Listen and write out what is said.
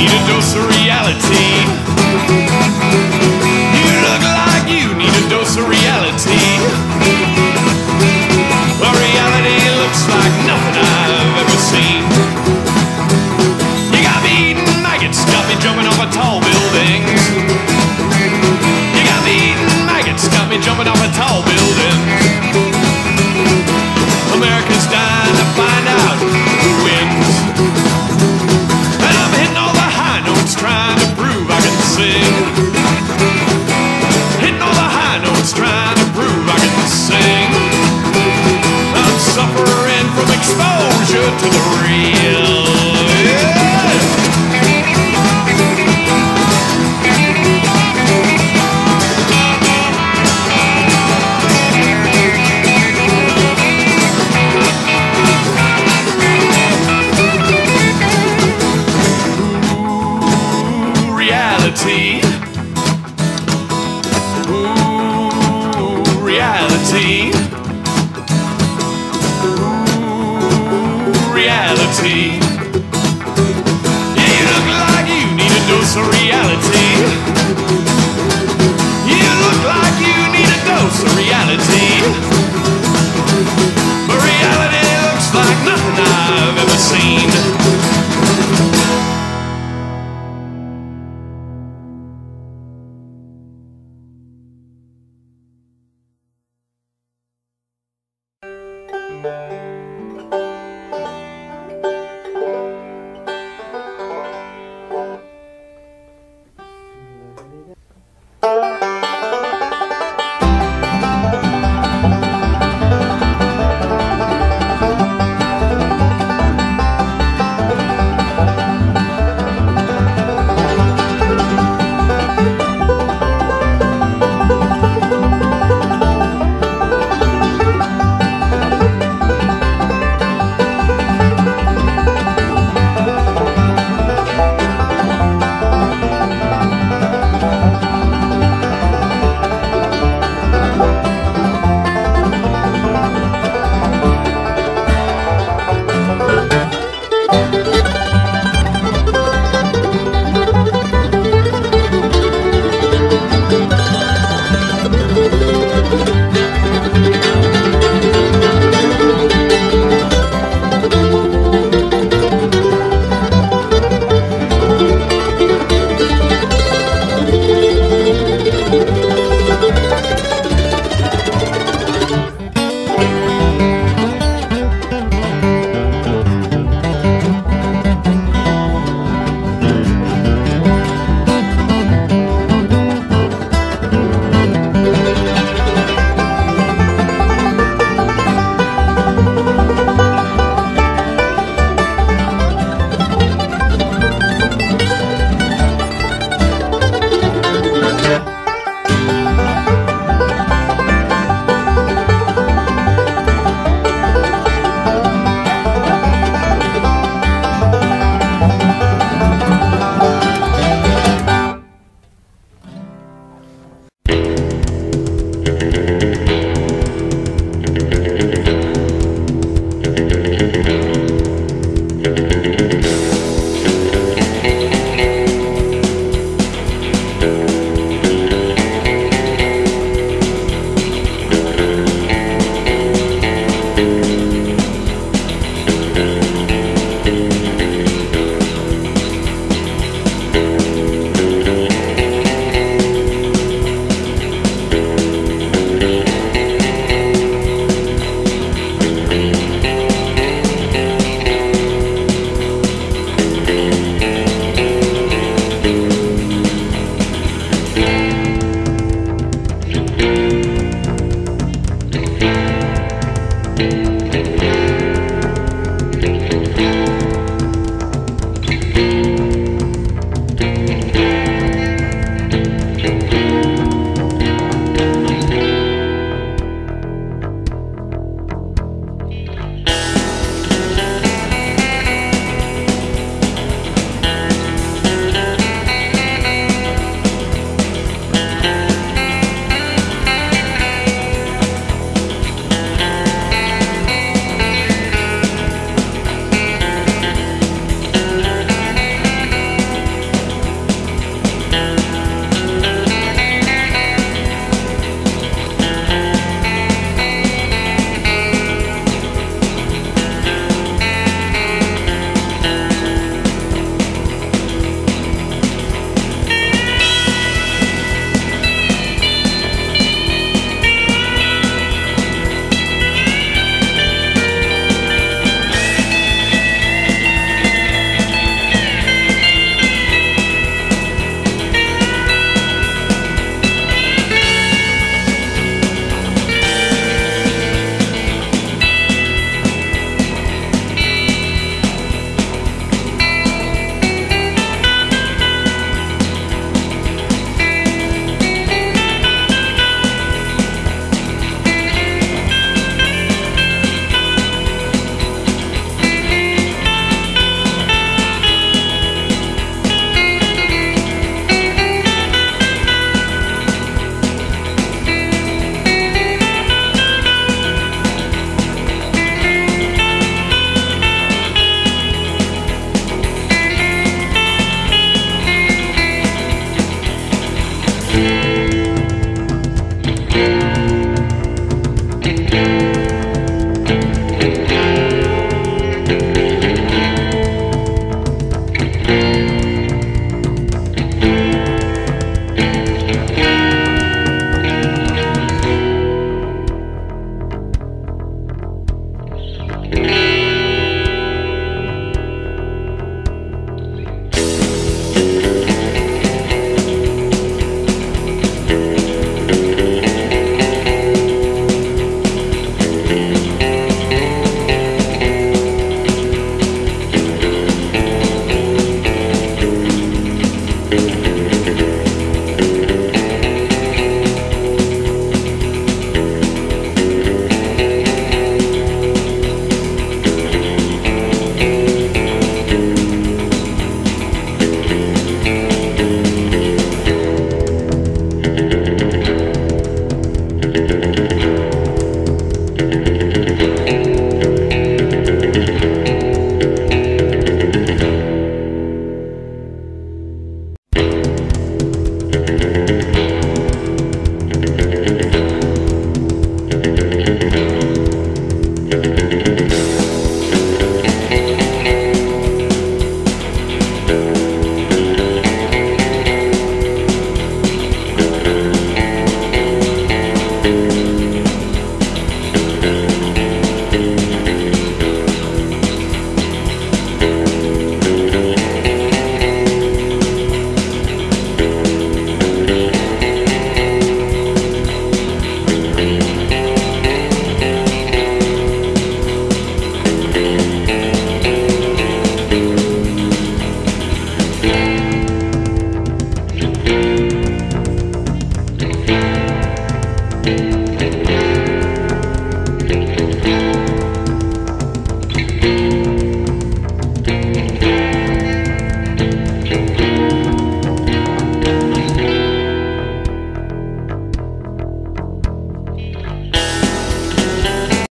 need a dose of reality. You look like you need a dose of reality. Well, reality looks like nothing I've ever seen. You got me eating maggots, got me jumping off of tall buildings. You got me eating maggots, got me jumping off of tall buildings. America's dying to find out who wins. And I'm hitting all the high notes, trying to prove I can sing. Hitting all the high notes, trying to prove I can sing. I'm suffering from exposure to the real. Reality. Yeah, you look like you need a dose of reality. You look like you need a dose of reality. But reality looks like nothing I've ever seen.